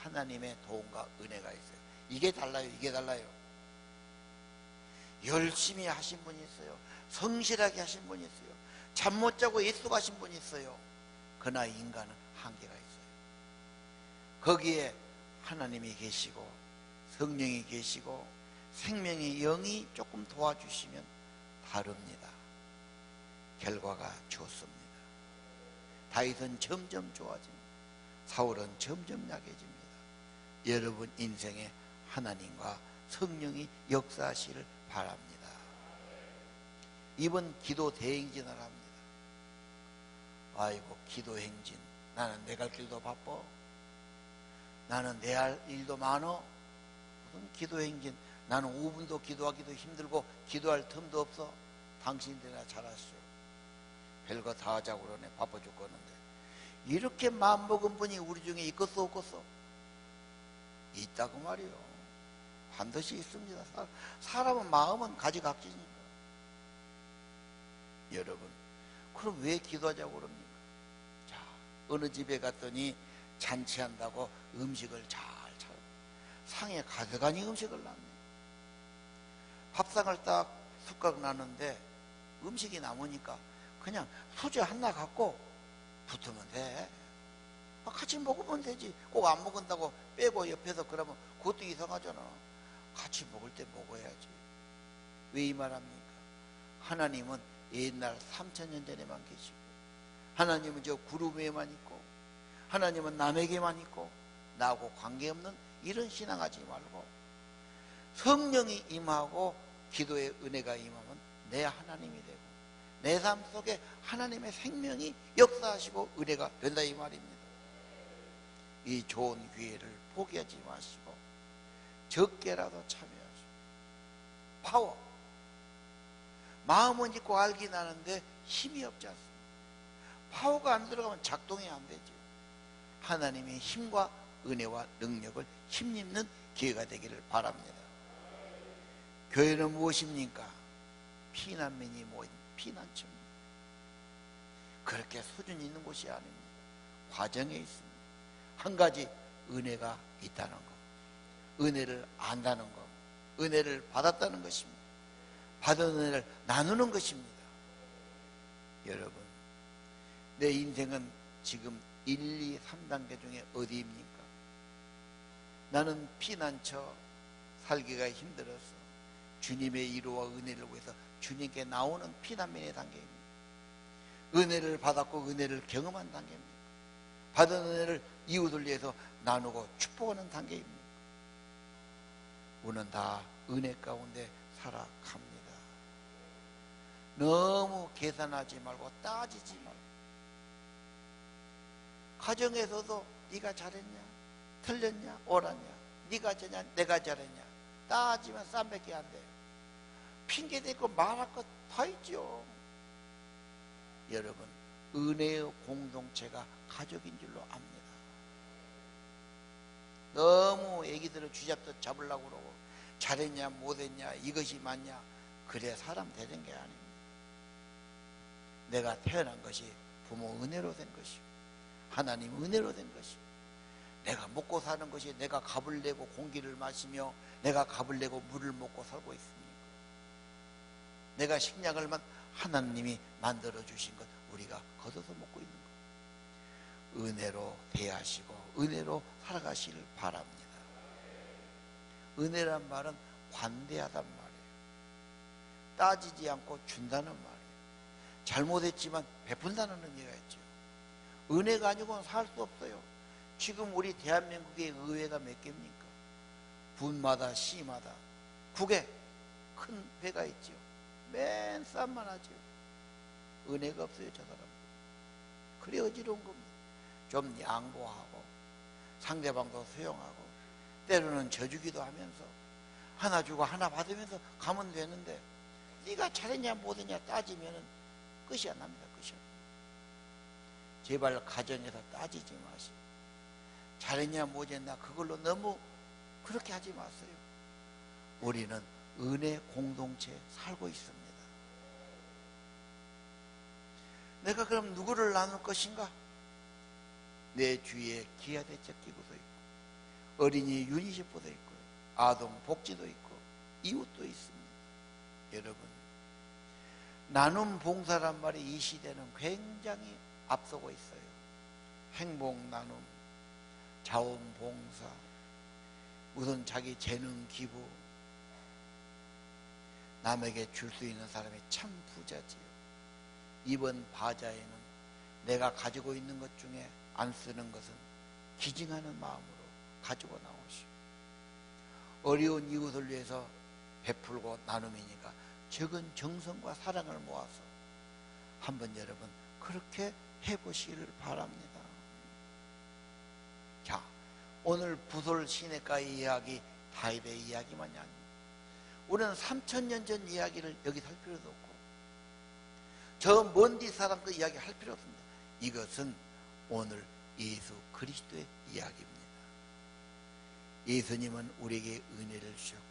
하나님의 도움과 은혜가 있어요. 이게 달라요. 이게 달라요. 열심히 하신 분이 있어요. 성실하게 하신 분이 있어요. 잠 못 자고 애쓰가신 분이 있어요. 그러나 인간은 한계가 있어요. 거기에 하나님이 계시고 성령이 계시고 생명의 영이 조금 도와주시면 다릅니다. 결과가 좋습니다. 다윗은 점점 좋아집니다. 사울은 점점 약해집니다. 여러분 인생에 하나님과 성령이 역사하시를 바랍니다. 이번 기도 대행진을 합니다. 아이고, 기도 행진. 나는 내 갈 길도 바빠. 나는 내 할 일도 많어. 무슨 기도 행진. 나는 5분도 기도하기도 힘들고 기도할 틈도 없어. 당신들이나 잘하시오. 별거 다 하자고 그러네. 바빠 죽겠는데. 이렇게 마음먹은 분이 우리 중에 있겠어 없겠어? 있다고 말이요. 반드시 있습니다. 사람은 마음은 가지각지니까. 여러분, 그럼 왜 기도하자고 그럽니까? 자, 어느 집에 갔더니 잔치한다고 음식을 잘 차려. 상에 가득하니 음식을 놨네. 밥상을 딱 숟가락 놨는데 음식이 남으니까 그냥 수저 하나 갖고 붙으면 돼. 같이 먹으면 되지. 꼭 안 먹는다고 빼고 옆에서 그러면 그것도 이상하잖아. 같이 먹을 때 먹어야지. 왜 이 말합니까? 하나님은 옛날 3000년 전에만 계시고, 하나님은 저 구름 위에만 있고, 하나님은 남에게만 있고, 나하고 관계없는 이런 신앙하지 말고 성령이 임하고 기도의 은혜가 임하면 내 하나님이 되고 내 삶 속에 하나님의 생명이 역사하시고 은혜가 된다 이 말입니다. 이 좋은 기회를 포기하지 마시고 적게라도 참여하시고 파워. 마음은 있고 알긴 하는데 힘이 없지 않습니까? 파워가 안 들어가면 작동이 안 되죠. 하나님의 힘과 은혜와 능력을 힘입는 기회가 되기를 바랍니다. 교회는 무엇입니까? 피난민이 모인 피난처입니다. 그렇게 수준 있는 곳이 아닙니다. 과정에 있습니다. 한 가지 은혜가 있다는 것, 은혜를 안다는 것, 은혜를 받았다는 것입니다. 받은 은혜를 나누는 것입니다. 여러분, 내 인생은 지금 1, 2, 3단계 중에 어디입니까? 나는 피난처 살기가 힘들어서 주님의 위로와 은혜를 위해서 주님께 나오는 피난민의 단계입니다. 은혜를 받았고 은혜를 경험한 단계입니다. 받은 은혜를 이웃을 위해서 나누고 축복하는 단계입니다. 우리는 다 은혜 가운데 살아갑니다. 너무 계산하지 말고 따지지 말고, 가정에서도 네가 잘했냐 틀렸냐 옳았냐, 네가 잘했냐 내가 잘했냐 따지면 쌈밖에 안 돼요. 핑계 대고 말할 것 다 있죠. 여러분, 은혜의 공동체가 가족인 줄로 압니다. 너무 애기들을 쥐잡듯 잡으려고 그러고 잘했냐 못했냐 이것이 맞냐 그래 사람 되는 게 아닙니다. 내가 태어난 것이 부모 은혜로 된 것이요 하나님 은혜로 된 것이요 내가 먹고 사는 것이 내가 값을 내고 공기를 마시며 내가 값을 내고 물을 먹고 살고 있습니까? 내가 식량을 하나님이 만들어 주신 것 우리가 걷어서 먹고 있는 것 은혜로 대하시고 은혜로 살아가시길 바랍니다. 은혜란 말은 관대하단 말이에요. 따지지 않고 준다는 말이에요. 잘못했지만 베푼다는 의미가 있죠. 은혜가 아니고는 살 수 없어요. 지금 우리 대한민국의 의회가 몇 개입니까? 군마다 시마다 국에 큰 회가 있죠. 맨 싸움만 하죠. 은혜가 없어요. 저 사람. 그래 어지러운 겁니다. 좀 양보하고 상대방도 수용하고 때로는 져주기도 하면서 하나 주고 하나 받으면서 가면 되는데 네가 잘했냐 못했냐 따지면은 끝이 안 납니다. 끝이 안 납니다. 제발 가정에서 따지지 마시고 잘했냐 못했냐 그걸로 너무 그렇게 하지 마세요. 우리는 은혜 공동체에 살고 있습니다. 내가 그럼 누구를 나눌 것인가? 내 주위에 기아대책기구도 있고 어린이 유니세프도 있고 아동 복지도 있고 이웃도 있습니다. 여러분 나눔 봉사란 말이 이 시대는 굉장히 앞서고 있어요. 행복 나눔, 자원봉사, 우선 자기 재능 기부, 남에게 줄 수 있는 사람이 참 부자지요. 이번 바자에는 내가 가지고 있는 것 중에 안 쓰는 것은 기증하는 마음으로 가지고 나오시오. 어려운 이웃을 위해서 베풀고 나눔이니까 적은 정성과 사랑을 모아서 한번 여러분 그렇게 해보시기를 바랍니다. 자, 오늘 부솔 시냇가의 이야기 다윗의 이야기만이 아닙니다. 우리는 3000년 전 이야기를 여기 할 필요도 없고 저 먼 뒤 사람 그 이야기 할 필요 없습니다. 이것은 오늘 예수 그리스도의 이야기입니다. 예수님은 우리에게 은혜를 주셨고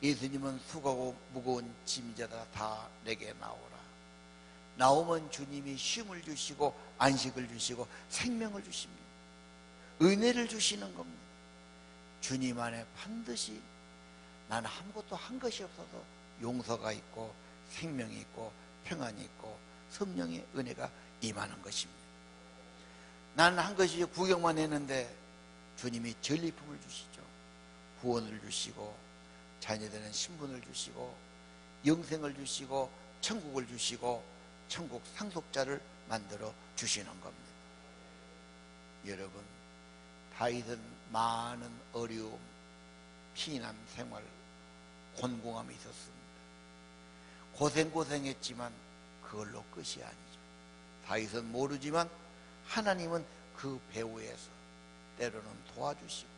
예수님은 수고하고 무거운 짐자다 다 내게 나오라. 나오면 주님이 쉼을 주시고 안식을 주시고 생명을 주십니다. 은혜를 주시는 겁니다. 주님 안에 반드시 나는 아무것도 한 것이 없어서 용서가 있고 생명이 있고 평안이 있고 성령의 은혜가 임하는 것입니다. 나는 한 것이 구경만 했는데 주님이 전리품을 주시죠. 구원을 주시고 자녀되는 신분을 주시고 영생을 주시고 천국을 주시고 천국 상속자를 만들어 주시는 겁니다. 여러분 다윗은 많은 어려움, 피난 생활, 곤궁함이 있었습니다. 고생했지만 그걸로 끝이 아니죠. 다윗은 모르지만 하나님은 그 배후에서 때로는 도와주시고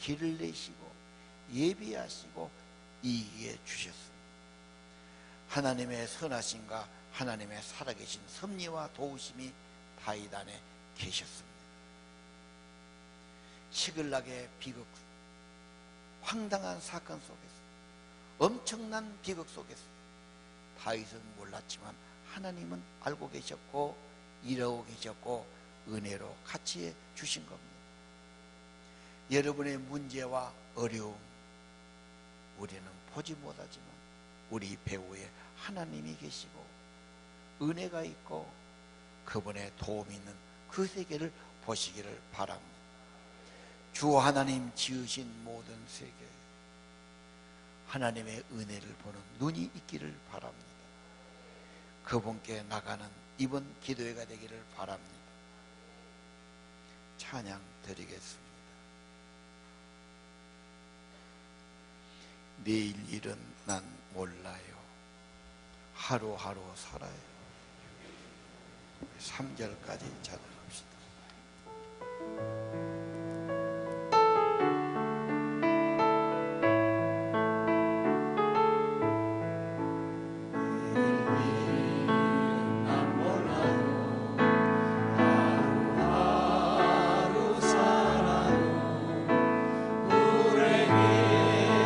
길을 내시고 예비하시고 이기게 주셨습니다. 하나님의 선하심과 하나님의 살아계신 섭리와 도우심이 다윗 안에 계셨습니다. 시글락의 비극, 황당한 사건 속에서 엄청난 비극 속에서 다윗은 몰랐지만 하나님은 알고 계셨고 일하고 계셨고 은혜로 같이 해 주신 겁니다. 여러분의 문제와 어려움 우리는 보지 못하지만 우리 배후에 하나님이 계시고 은혜가 있고 그분의 도움이 있는 그 세계를 보시기를 바랍니다. 주 하나님 지으신 모든 세계 하나님의 은혜를 보는 눈이 있기를 바랍니다. 그분께 나가는 이번 기도회가 되기를 바랍니다. 찬양 드리겠습니다. 내일 일은 난 몰라요. 하루하루 살아요. 3절까지 찬양합시다. 하루하루 살아요. 우리에게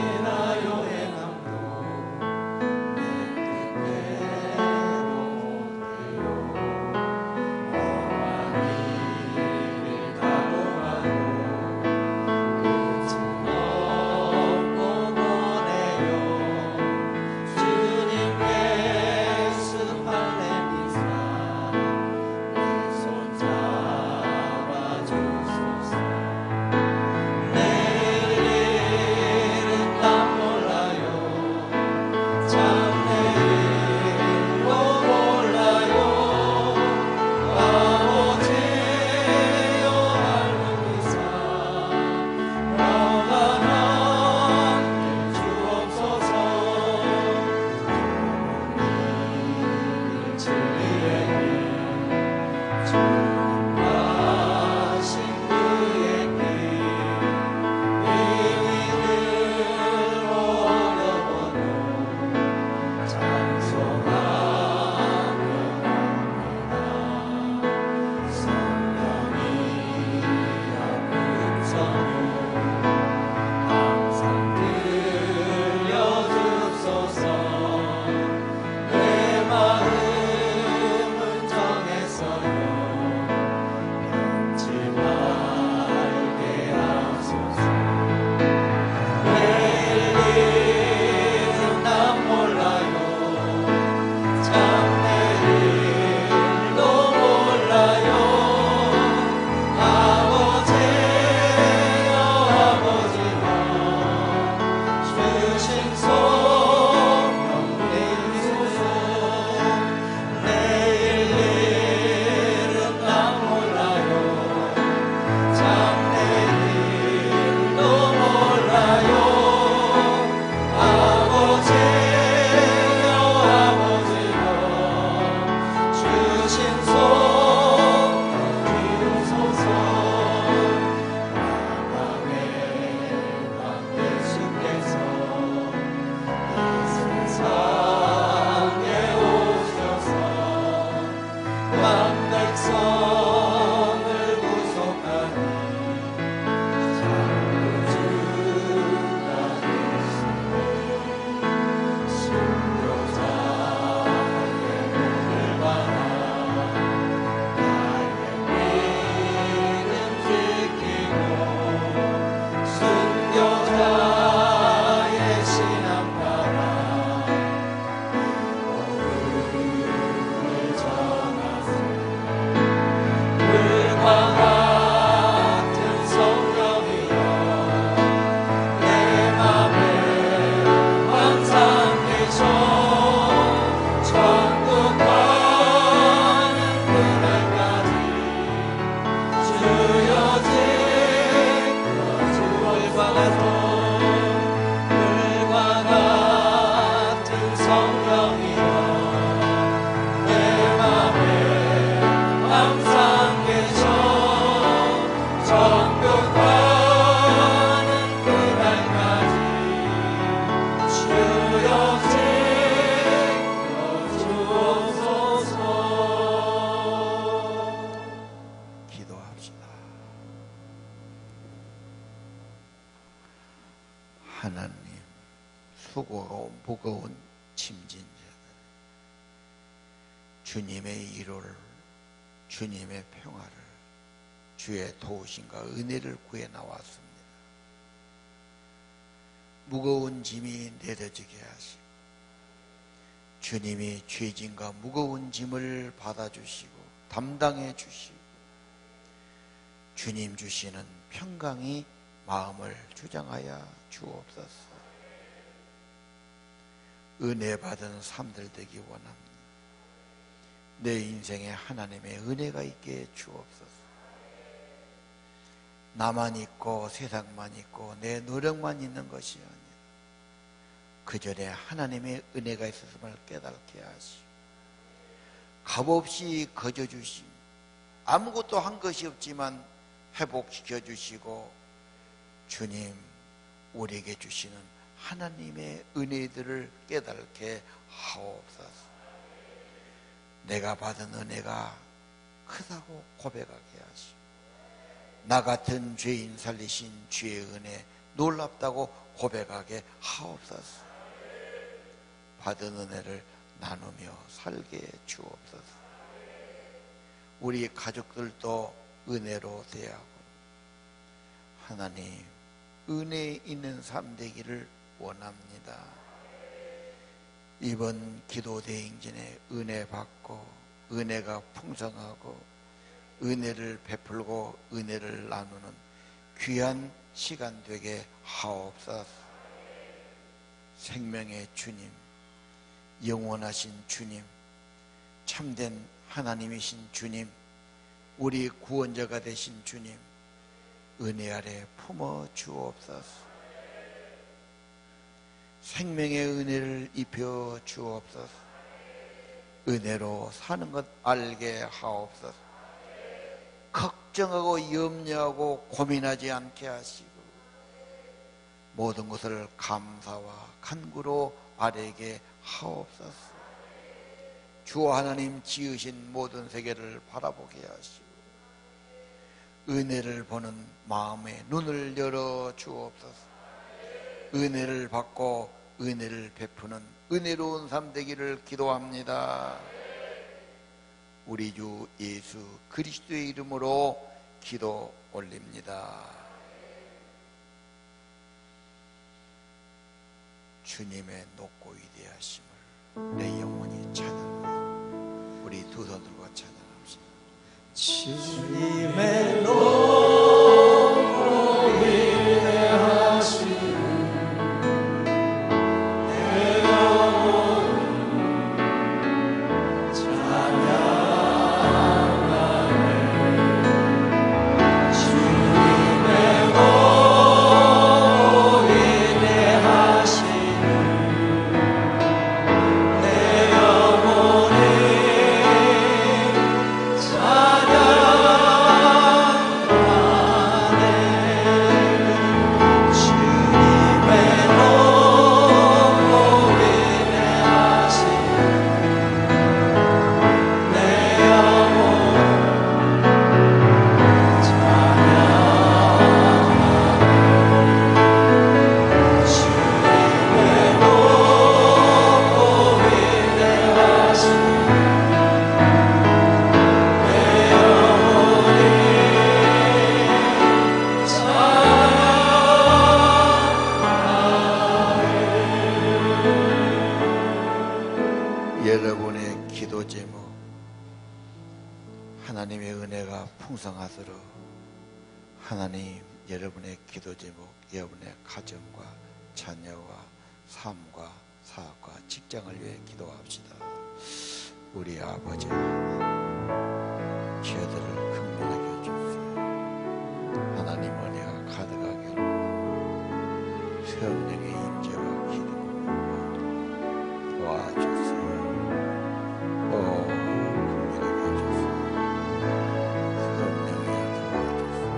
하나님, 수고하고 무거운 짐진 자들, 주님의 위로를, 주님의 평화를, 주의 도우심과 은혜를 구해 나왔습니다. 무거운 짐이 내려지게 하시고 주님이 죄짐과 무거운 짐을 받아주시고 담당해 주시고 주님 주시는 평강이 마음을 주장하여 주옵소서. 은혜 받은 삶들 되기 원합니다. 내 인생에 하나님의 은혜가 있게 주옵소서. 나만 있고 세상만 있고 내 노력만 있는 것이 아니라 그 전에 하나님의 은혜가 있었음을 깨닫게 하시고 값없이 거저주심, 아무것도 한 것이 없지만 회복시켜 주시고 주님 우리에게 주시는 하나님의 은혜들을 깨닫게 하옵소서. 내가 받은 은혜가 크다고 고백하게 하시고 나 같은 죄인 살리신 주의 은혜 놀랍다고 고백하게 하옵소서. 받은 은혜를 나누며 살게 주옵소서. 우리 가족들도 은혜로 대하고 하나님 은혜 있는 삶 되기를 원합니다. 이번 기도 대행진에 은혜 받고 은혜가 풍성하고 은혜를 베풀고 은혜를 나누는 귀한 시간 되게 하옵소서. 생명의 주님, 영원하신 주님, 참된 하나님이신 주님, 우리 구원자가 되신 주님, 은혜 아래 품어 주옵소서. 생명의 은혜를 입혀 주옵소서. 은혜로 사는 것 알게 하옵소서. 걱정하고 염려하고 고민하지 않게 하시고 모든 것을 감사와 간구로 아뢰게 하옵소서. 주 하나님 지으신 모든 세계를 바라보게 하시고 은혜를 보는 마음의 눈을 열어 주옵소서. 은혜를 받고 은혜를 베푸는 은혜로운 삶 되기를 기도합니다. 우리 주 예수 그리스도의 이름으로 기도 올립니다. 주님의 높고 위대하심을 내 영혼이 찬양합니다. 우리 두 손 들고 찬양합시다. 주님의 높고 위대하심을 내 영혼이 찬양하네. 주님의 높고 위대하심을 내 영혼이 여러분의 기도 제목, 하나님의 은혜가 풍성하도록 하나님 여러분의 기도 제목, 여러분의 가정과 자녀와 삶과 사업과 직장을 위해 기도합시다. 우리 아버지 기어들을 긍휼하게 해주세요. 하나님 은혜가 가득하기를 성령의 임재와 기름으로 도와주세요. 긍휼하게 해주세요. 성령이 도와주세요.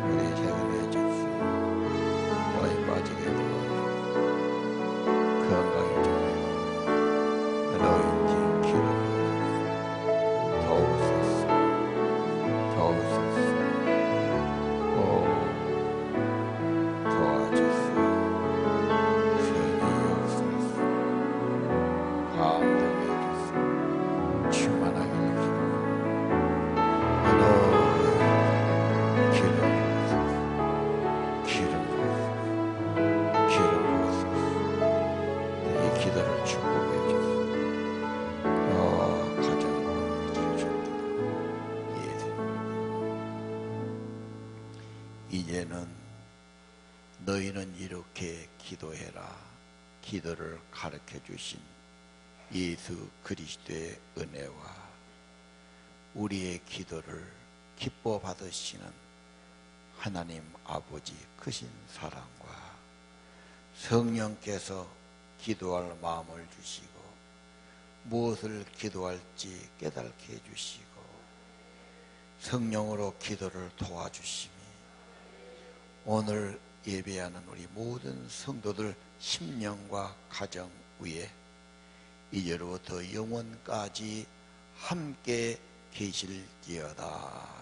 우리 해결해 주세요. 와인 빠지게 도와주세요. 건강을 주세요. anointing 기름 더우소서 더우소서 이제는 너희는 이렇게 기도해라. 기도를 가르쳐 주신 예수 그리스도의 은혜와 우리의 기도를 기뻐 받으시는 하나님 아버지 크신 사랑과 성령께서 기도할 마음을 주시고 무엇을 기도할지 깨닫게 해주시고 성령으로 기도를 도와주시니 오늘 예배하는 우리 모든 성도들 심령과 가정 위에 이제로부터 영원까지 함께 계실지어다.